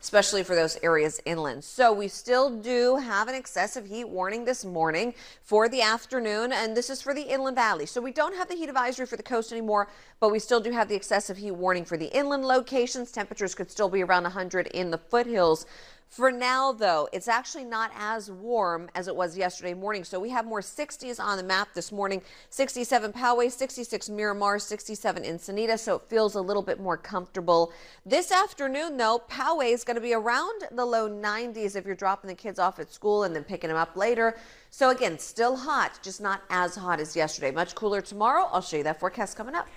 especially for those areas inland. So we still do have an excessive heat warning this morning for the afternoon, and this is for the inland valley. So we don't have the heat advisory for the coast anymore, but we still do have the excessive heat warning for the inland locations. Temperatures could still be around 100 in the foothills. For now, though, it's actually not as warm as it was yesterday morning. So we have more 60s on the map this morning. 67 Poway, 66 Miramar, 67 Encinitas. So it feels a little bit more comfortable. This afternoon, though, Poway is going to be around the low 90s if you're dropping the kids off at school and then picking them up later. So again, still hot, just not as hot as yesterday. Much cooler tomorrow. I'll show you that forecast coming up.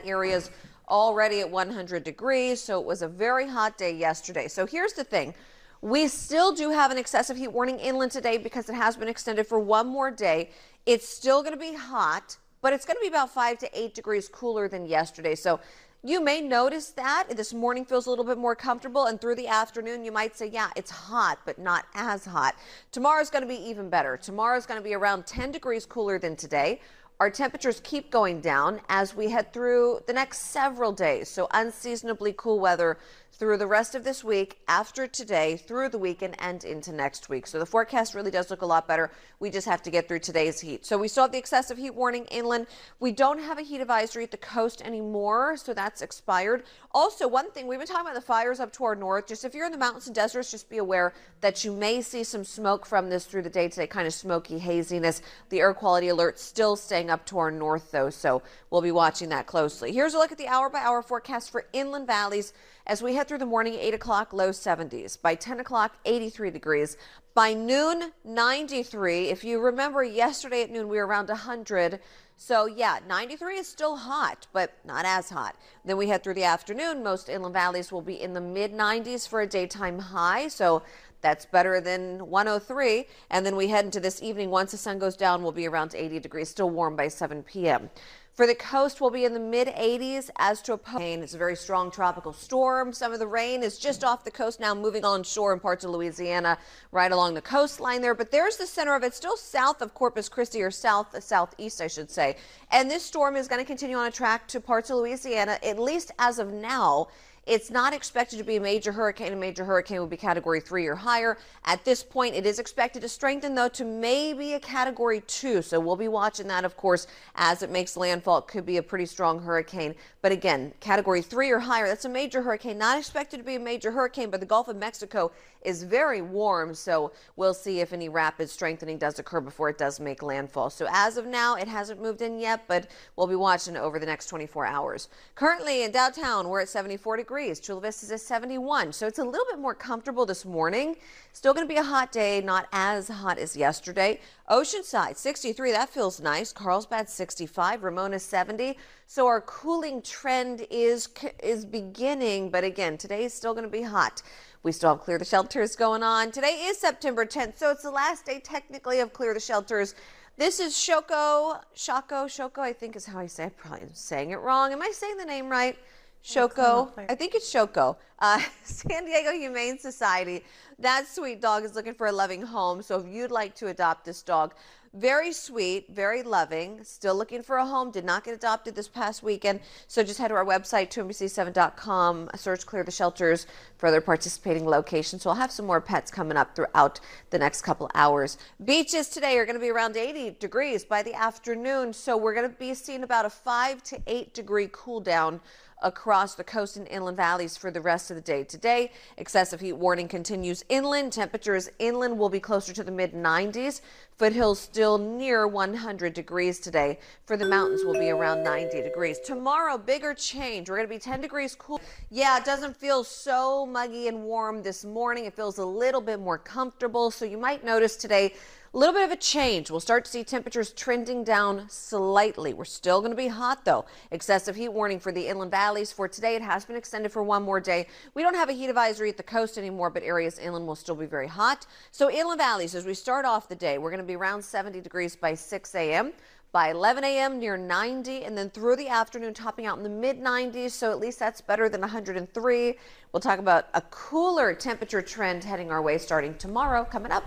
Areas already at 100 degrees. So it was a very hot day yesterday. So here's the thing. We still do have an excessive heat warning inland today because it has been extended for one more day. It's still going to be hot, but it's going to be about 5 to 8 degrees cooler than yesterday. So you may notice that this morning feels a little bit more comfortable, and through the afternoon you might say, yeah, it's hot, but not as hot. Tomorrow's going to be even better. Tomorrow's going to be around 10 degrees cooler than today. Our temperatures keep going down as we head through the next several days. So unseasonably cool weather through the rest of this week, after today, through the weekend, and into next week. So the forecast really does look a lot better. We just have to get through today's heat. So we still have the excessive heat warning inland. We don't have a heat advisory at the coast anymore, so that's expired. Also, one thing, we've been talking about the fires up to our north. Just if you're in the mountains and deserts, just be aware that you may see some smoke from this through the day today, kind of smoky haziness. The air quality alert still staying up to our north, though, so we'll be watching that closely. Here's a look at the hour-by-hour forecast for inland valleys. As we head through the morning, 8 o'clock, low 70s. By 10 o'clock, 83 degrees. By noon, 93. If you remember, yesterday at noon, we were around 100. So, yeah, 93 is still hot, but not as hot. Then we head through the afternoon. Most inland valleys will be in the mid-90s for a daytime high. So that's better than 103. And then we head into this evening. Once the sun goes down, we'll be around 80 degrees, still warm by 7 p.m. For the coast, we'll be in the mid-80s. As to a rain, it's a very strong tropical storm. Some of the rain is just off the coast now, moving on shore in parts of Louisiana, right along the coastline there. But there's the center of it, still south of Corpus Christi, or southeast, I should say. And this storm is going to continue on a track to parts of Louisiana, at least as of now. It's not expected to be a major hurricane. A major hurricane will be Category 3 or higher. At this point, it is expected to strengthen, though, to maybe a Category 2. So we'll be watching that, of course, as it makes landfall. It could be a pretty strong hurricane. But again, Category 3 or higher, that's a major hurricane. Not expected to be a major hurricane, but the Gulf of Mexico is very warm. So we'll see if any rapid strengthening does occur before it does make landfall. So as of now, it hasn't moved in yet, but we'll be watching over the next 24 hours. Currently in downtown, we're at 74 degrees. Chula Vista's at 71, so it's a little bit more comfortable this morning. Still going to be a hot day, not as hot as yesterday. Oceanside, 63, that feels nice. Carlsbad, 65. Ramona, 70. So our cooling trend is beginning, but again, today is still going to be hot. We still have Clear the Shelters going on. Today is September 10th, so it's the last day technically of Clear the Shelters. This is Shoko, I think is how I say it. I probably am saying it wrong. Am I saying the name right? Shoko, I think it's Shoko. San Diego Humane Society. That sweet dog is looking for a loving home. So if you'd like to adopt this dog, very sweet, very loving, still looking for a home, did not get adopted this past weekend. So just head to our website, 2NBC7.com, search Clear the Shelters for other participating locations. So I'll have some more pets coming up throughout the next couple hours. Beaches today are going to be around 80 degrees by the afternoon. So we're going to be seeing about a 5 to 8 degree cool down across the coast and inland valleys for the rest of the day. Today, excessive heat warning continues inland. Temperatures inland will be closer to the mid-90s. Foothills still near 100 degrees today. For the mountains, will be around 90 degrees. Tomorrow, bigger change. We're going to be 10 degrees cool. Yeah, it doesn't feel so muggy and warm this morning. It feels a little bit more comfortable. So you might notice today a little bit of a change. We'll start to see temperatures trending down slightly. We're still going to be hot, though. Excessive heat warning for the inland valleys for today. It has been extended for one more day. We don't have a heat advisory at the coast anymore, but areas inland will still be very hot. So inland valleys, as we start off the day, we're going to be around 70 degrees by 6 a.m. By 11 a.m. near 90, and then through the afternoon topping out in the mid-90s, so at least that's better than 103. We'll talk about a cooler temperature trend heading our way starting tomorrow coming up.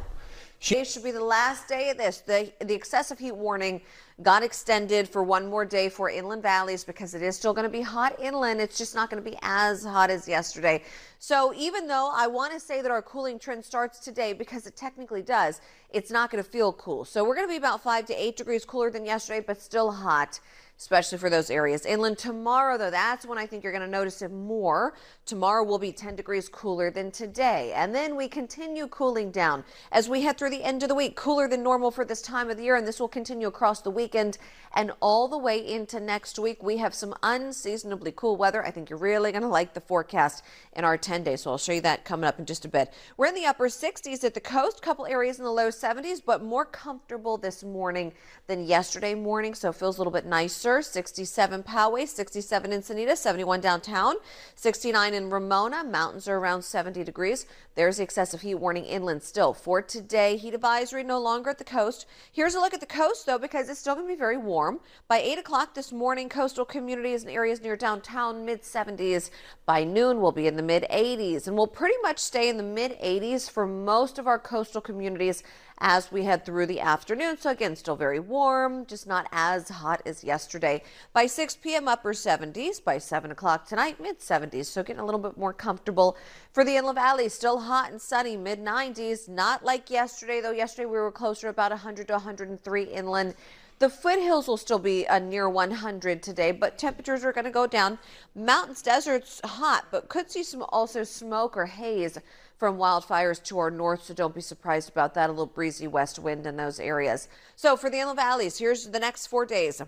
Today should be the last day of this. The excessive heat warning got extended for one more day for inland valleys because it is still going to be hot inland. It's just not going to be as hot as yesterday. So even though I want to say that our cooling trend starts today, because it technically does, it's not going to feel cool. So we're going to be about 5 to 8 degrees cooler than yesterday, but still hot, especially for those areas. Inland tomorrow, though, that's when I think you're going to notice it more. Tomorrow will be 10 degrees cooler than today. And then we continue cooling down as we head through the end of the week, cooler than normal for this time of the year. And this will continue across the weekend and all the way into next week. We have some unseasonably cool weather. I think you're really going to like the forecast in our 10 days. So I'll show you that coming up in just a bit. We're in the upper 60s at the coast, couple areas in the low 70s, but more comfortable this morning than yesterday morning. So it feels a little bit nicer. 67 Poway, 67 Encinitas, 71 downtown, 69 in Ramona. Mountains are around 70 degrees. There's the excessive heat warning inland still for today. Heat advisory no longer at the coast. Here's a look at the coast, though, because it's still going to be very warm. By 8 o'clock this morning, coastal communities and areas near downtown, mid-70s. By noon, we'll be in the mid-80s, and we'll pretty much stay in the mid-80s for most of our coastal communities as we head through the afternoon. So again, still very warm, just not as hot as yesterday. By 6 p.m. upper 70s. By 7 o'clock tonight, mid 70s. So getting a little bit more comfortable for the inland valley. Still hot and sunny, mid 90s. Not like yesterday, though. Yesterday we were closer to about 100 to 103 inland. The foothills will still be near 100 today, but temperatures are going to go down. Mountains, deserts, hot, but could see some also smoke or haze from wildfires to our north, so don't be surprised about that. A little breezy west wind in those areas. So for the inland valleys, here's the next 4 days.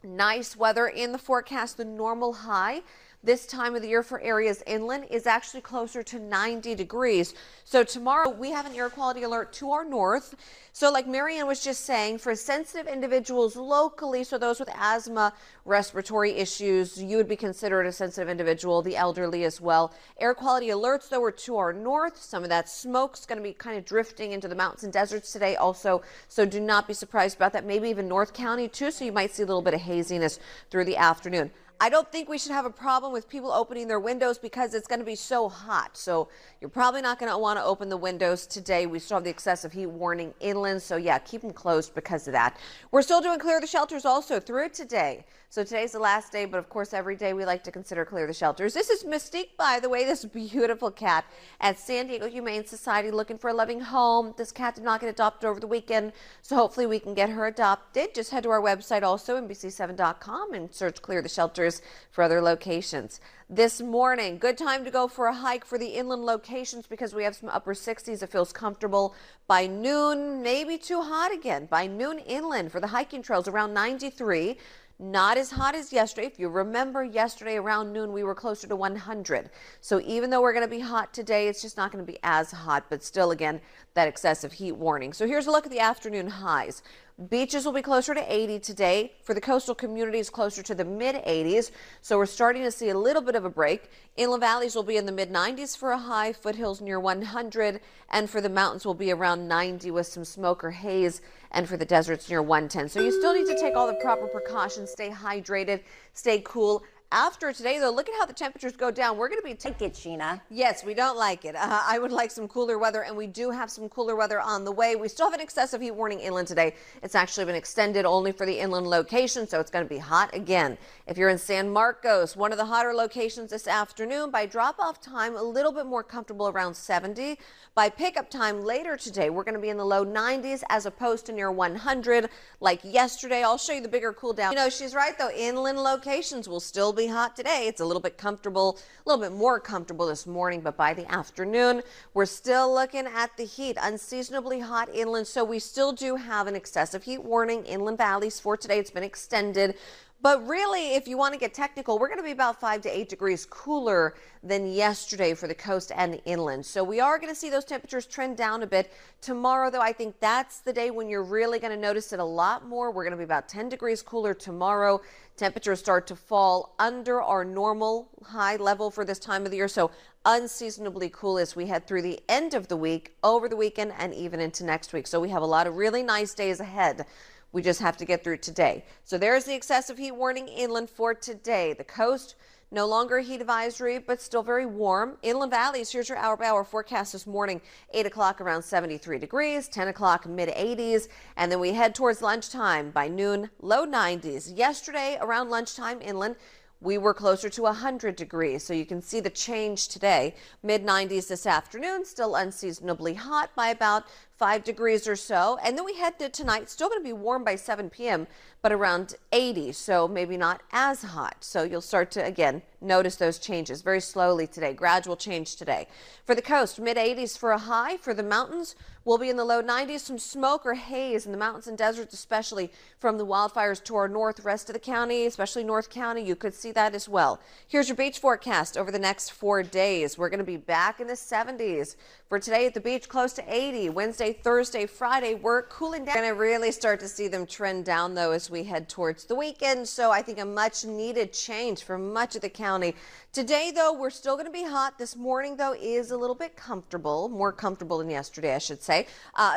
Nice weather in the forecast. The normal high this time of the year for areas inland is actually closer to 90 degrees. So tomorrow we have an air quality alert to our north. So like Marianne was just saying, for sensitive individuals locally, so those with asthma, respiratory issues, you would be considered a sensitive individual, the elderly as well. Air quality alerts, though, are to our north. Some of that smoke's going to be kind of drifting into the mountains and deserts today also. So do not be surprised about that. Maybe even North County too. So you might see a little bit of haziness through the afternoon. I don't think we should have a problem with people opening their windows because it's going to be so hot. So you're probably not going to want to open the windows today. We still have the excessive heat warning inland. So yeah, keep them closed because of that. We're still doing clear the shelters also through today. So today's the last day, but of course every day we like to consider clear the shelters. This is Mystique, by the way, this beautiful cat at San Diego Humane Society looking for a loving home. This cat did not get adopted over the weekend, so hopefully we can get her adopted. Just head to our website also, NBC7.com, and search clear the shelters for other locations. This morning, good time to go for a hike for the inland locations because we have some upper 60s. It feels comfortable. By noon, maybe too hot again. By noon inland for the hiking trails around 93. Not as hot as yesterday. If you remember yesterday around noon, we were closer to 100. So even though we're going to be hot today, it's just not going to be as hot, but still, again, that excessive heat warning. So here's a look at the afternoon highs. Beaches will be closer to 80 today. For the coastal communities, closer to the mid-80s. So we're starting to see a little bit of a break. Inland valleys will be in the mid-90s for a high. Foothills near 100. And for the mountains will be around 90 with some smoke or haze. And for the deserts near 110. So you still need to take all the proper precautions. Stay hydrated. Stay cool. After today, though, look at how the temperatures go down. We're going to be... Like it, Sheena. Yes, we don't like it. I would like some cooler weather, and we do have some cooler weather on the way. We still have an excessive heat warning inland today. It's actually been extended only for the inland location, so it's going to be hot again. If you're in San Marcos, one of the hotter locations this afternoon, by drop-off time, a little bit more comfortable around 70. By pickup time later today, we're going to be in the low 90s as opposed to near 100 like yesterday. I'll show you the bigger cool down. You know, she's right, though. Inland locations will still be hot today. It's a little bit comfortable, a little bit more comfortable this morning, but by the afternoon, we're still looking at the heat, unseasonably hot inland. So we still do have an excessive heat warning inland valleys for today. It's been extended. But really, if you want to get technical, we're going to be about 5 to 8 degrees cooler than yesterday for the coast and inland. So we are going to see those temperatures trend down a bit. Tomorrow, though, I think that's the day when you're really going to notice it a lot more. We're going to be about 10 degrees cooler tomorrow. Temperatures start to fall under our normal high level for this time of the year. So unseasonably cool as we head through the end of the week, over the weekend, and even into next week. So we have a lot of really nice days ahead. We just have to get through today. So there's the excessive heat warning inland for today. The coast, No longer a heat advisory, but still very warm. Inland valleys, here's your hour-by-hour forecast this morning. 8 o'clock around 73 degrees, 10 o'clock mid-80s, and then we head towards lunchtime. By noon, low 90s. Yesterday, around lunchtime inland, we were closer to 100 degrees, so you can see the change today. Mid-90s this afternoon, still unseasonably hot by about 5 degrees or so. And then we head to tonight, still going to be warm by 7 p.m., but around 80, so maybe not as hot. So you'll start to, again, notice those changes very slowly today, gradual change today. For the coast, mid-80s for a high. For the mountains, we'll be in the low 90s. Some smoke or haze in the mountains and deserts, especially from the wildfires to our north, rest of the county, especially North County. You could see that as well. Here's your beach forecast over the next 4 days. We're going to be back in the 70s. For today at the beach, close to 80. Wednesday, Thursday, Friday, we're cooling down. We're going to really start to see them trend down, though, as we head towards the weekend. So I think a much needed change for much of the county. Today, though, we're still going to be hot. This morning, though, is a little bit comfortable, more comfortable than yesterday, I should say.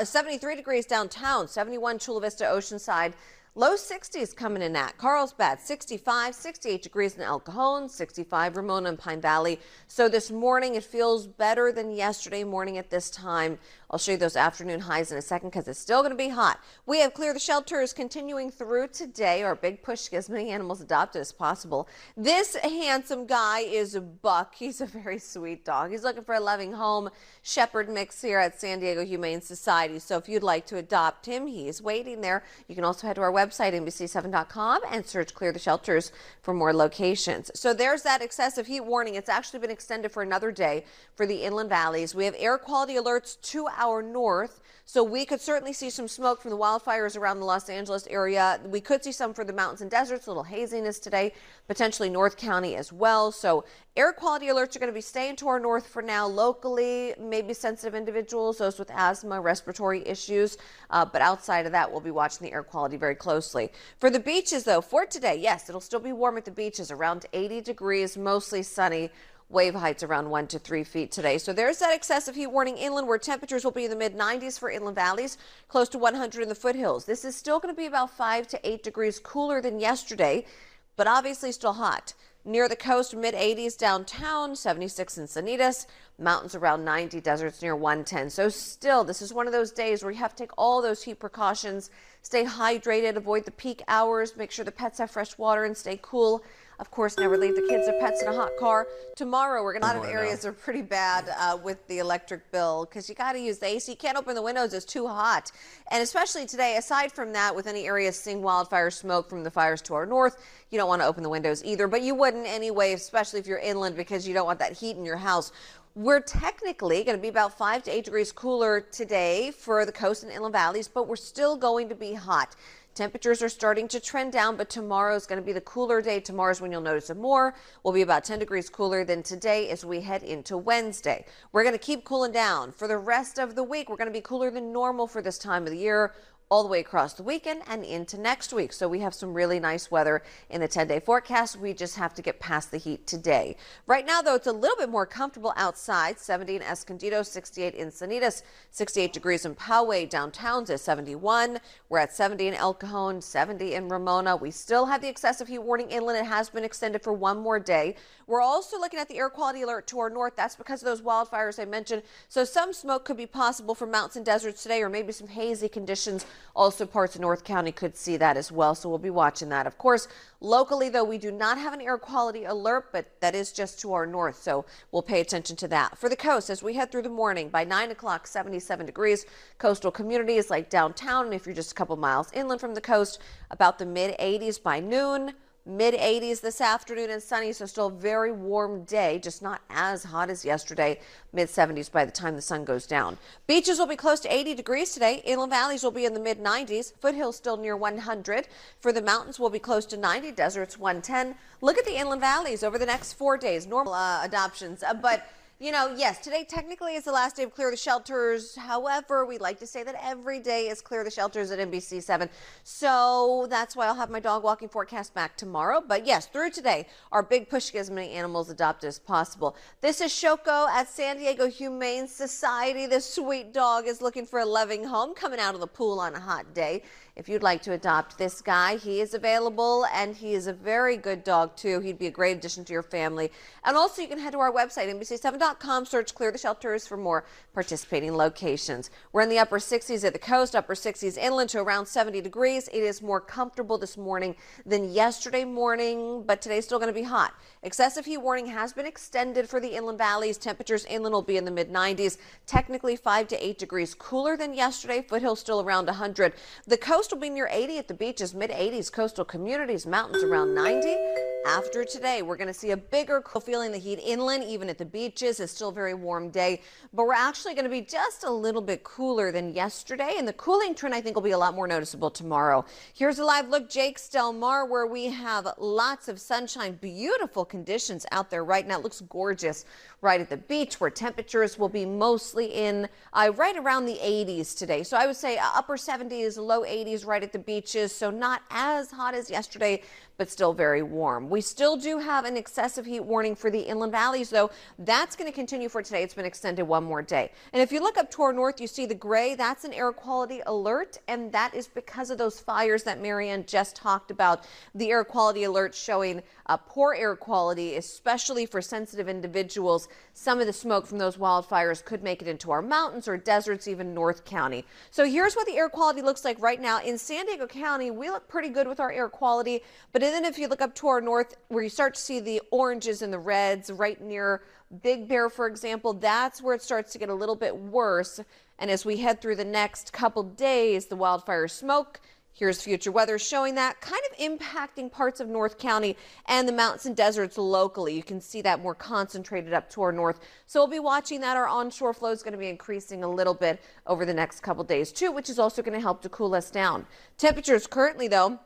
73 degrees downtown, 71 Chula Vista, Oceanside. Low 60s coming in at Carlsbad, 65, 68 degrees in El Cajon, 65 Ramona and Pine Valley. So this morning it feels better than yesterday morning at this time. I'll show you those afternoon highs in a second because it's still going to be hot. We have Clear the Shelters continuing through today. Our big push to get as many animals adopted as possible. This handsome guy is a Buck. He's a very sweet dog. He's looking for a loving home. Shepherd mix here at San Diego Humane Society. So if you'd like to adopt him, he's waiting there. You can also head to our website, NBC7.com, and search Clear the Shelters for more locations. So there's that excessive heat warning. It's actually been extended for another day for the inland valleys. We have air quality alerts to our north, so we could certainly see some smoke from the wildfires around the Los Angeles area. We could see some for the mountains and deserts, a little haziness today, potentially North County as well. So air quality alerts are going to be staying to our north for now. Locally, maybe sensitive individuals, those with asthma, respiratory issues, but outside of that, we'll be watching the air quality very closely. For the beaches, though, for today, yes, it'll still be warm at the beaches, around 80 degrees, mostly sunny. Wave heights around 1 to 3 feet today. So there's that excessive heat warning inland, where temperatures will be in the mid-90s for inland valleys, close to 100 in the foothills. This is still going to be about 5 to 8 degrees cooler than yesterday, but obviously still hot. Near the coast, mid-80s downtown, 76 in Sanitas, mountains around 90, deserts near 110. So still, this is one of those days where you have to take all those heat precautions, stay hydrated, avoid the peak hours, make sure the pets have fresh water and stay cool. Of course, never leave the kids or pets in a hot car. Tomorrow, we're going to, a lot of areas are pretty bad with the electric bill because you got to use the AC. You can't open the windows, it's too hot. And especially today, aside from that, with any areas seeing wildfire smoke from the fires to our north, you don't want to open the windows either, but you wouldn't anyway, especially if you're inland, because you don't want that heat in your house. We're technically going to be about 5 to 8 degrees cooler today for the coast and inland valleys, but we're still going to be hot. Temperatures are starting to trend down, but tomorrow is going to be the cooler day. Tomorrow's when you'll notice it more. We'll be about 10 degrees cooler than today as we head into Wednesday. We're going to keep cooling down. For the rest of the week, we're going to be cooler than normal for this time of the year, all the way across the weekend and into next week. So we have some really nice weather in the 10-day forecast. We just have to get past the heat today. Right now, though, it's a little bit more comfortable outside. 70 in Escondido, 68 in Sanitas, 68 degrees in Poway. Downtown's at 71. We're at 70 in El Cajon, 70 in Ramona. We still have the excessive heat warning inland. It has been extended for one more day. We're also looking at the air quality alert to our north. That's because of those wildfires I mentioned. So some smoke could be possible for mountains and deserts today, or maybe some hazy conditions. Also, parts of North County could see that as well, so we'll be watching that. Of course, locally, though, we do not have an air quality alert, but that is just to our north, so we'll pay attention to that. For the coast, as we head through the morning, by 9 o'clock, 77 degrees. Coastal communities like downtown, and if you're just a couple miles inland from the coast, about the mid-80s by noon. Mid-80s this afternoon and sunny, so still a very warm day, just not as hot as yesterday. Mid-70s by the time the sun goes down. Beaches will be close to 80 degrees today. Inland valleys will be in the mid-90s. Foothills still near 100. For the mountains, we'll be close to 90. Deserts 110. Look at the inland valleys over the next 4 days. Normal adoptions, but You know, yes, today technically is the last day of Clear the Shelters. However, we like to say that every day is Clear the Shelters at NBC7. So that's why I'll have my dog walking forecast back tomorrow. But yes, through today, our big push to get as many animals adopted as possible. This is Shoko at San Diego Humane Society. This sweet dog is looking for a loving home, coming out of the pool on a hot day. If you'd like to adopt this guy, he is available, and he is a very good dog, too. He'd be a great addition to your family. And also, you can head to our website, NBC7.com, search Clear the Shelters for more participating locations. We're in the upper 60s at the coast, upper 60s inland to around 70 degrees. It is more comfortable this morning than yesterday morning, but today's still going to be hot. Excessive heat warning has been extended for the inland valleys. Temperatures inland will be in the mid-90s, technically 5 to 8 degrees cooler than yesterday. Foothills still around 100. The coast will be near 80 at the beaches, mid-80s, coastal communities, mountains around 90. After today, we're going to see a bigger feeling the heat inland, even at the beaches. It's still a very warm day, but we're actually going to be just a little bit cooler than yesterday, and the cooling trend I think will be a lot more noticeable tomorrow. Here's a live look, Jake's Del Mar, where we have lots of sunshine, beautiful conditions out there right now. It looks gorgeous right at the beach, where temperatures will be mostly in right around the 80s today. So I would say upper 70s, low 80s right at the beaches. So not as hot as yesterday, but still very warm. We still do have an excessive heat warning for the inland valleys, though. That's going to continue for today. It's been extended one more day. And if you look up to our north, you see the gray. That's an air quality alert, and that is because of those fires that Marianne just talked about. The air quality alert showing poor air quality, especially for sensitive individuals. Some of the smoke from those wildfires could make it into our mountains or deserts, even North County. So here's what the air quality looks like right now. In San Diego County, we look pretty good with our air quality, but then if you look up to our north, where you start to see the oranges and the reds right near Big Bear, for example, that's where it starts to get a little bit worse. And as we head through the next couple days, the wildfire smoke, here's future weather showing that kind of impacting parts of North County and the mountains and deserts locally. You can see that more concentrated up to our north. So we'll be watching that. Our onshore flow is going to be increasing a little bit over the next couple days too, which is also going to help to cool us down. Temperatures currently, though,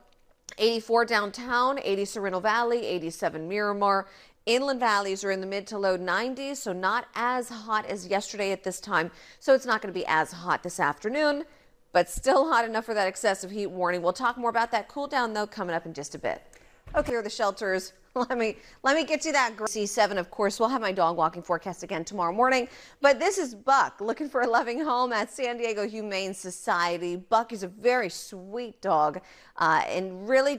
84 downtown, 80 Sereno Valley, 87 Miramar. Inland valleys are in the mid to low 90s, so not as hot as yesterday at this time. So it's not going to be as hot this afternoon, but still hot enough for that excessive heat warning. We'll talk more about that cool down, though, coming up in just a bit. Okay, here are the shelters. Let me get you that. C7, of course. We'll have my dog walking forecast again tomorrow morning. But this is Buck looking for a loving home at San Diego Humane Society. Buck is a very sweet dog and really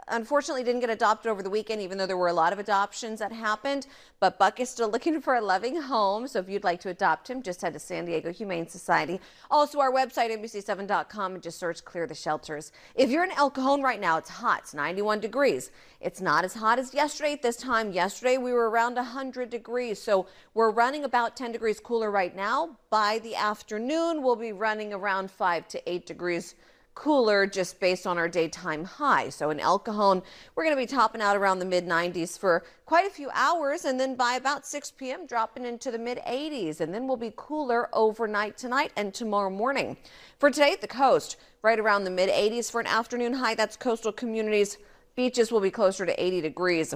unfortunately didn't get adopted over the weekend, even though there were a lot of adoptions that happened. But Buck is still looking for a loving home. So if you'd like to adopt him, just head to San Diego Humane Society. Also, our website, NBC7.com, and just search Clear the Shelters. If you're in El Cajon right now, it's hot. It's 91 degrees. It's not as hot as yesterday at this time. Yesterday we were around 100 degrees, so we're running about 10 degrees cooler right now. By the afternoon, we'll be running around 5 to 8 degrees cooler just based on our daytime high. So in El Cajon, we're going to be topping out around the mid-90s for quite a few hours, and then by about 6 p.m. dropping into the mid-80s, and then we'll be cooler overnight tonight and tomorrow morning. For today at the coast, right around the mid-80s for an afternoon high. That's coastal communities. Beaches will be closer to 80 degrees.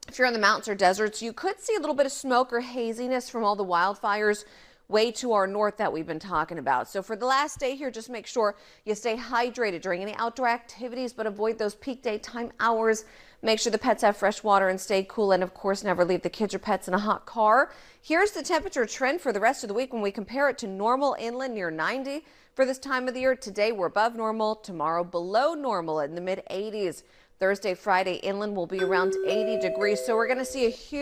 If you're in the mountains or deserts, you could see a little bit of smoke or haziness from all the wildfires way to our north that we've been talking about. So for the last day here, just make sure you stay hydrated during any outdoor activities, but avoid those peak daytime hours. Make sure the pets have fresh water and stay cool. And of course, never leave the kids or pets in a hot car. Here's the temperature trend for the rest of the week when we compare it to normal inland near 90 for this time of the year. Today, we're above normal. Tomorrow, below normal in the mid 80s. Thursday, Friday, inland will be around 80 degrees. So we're going to see a huge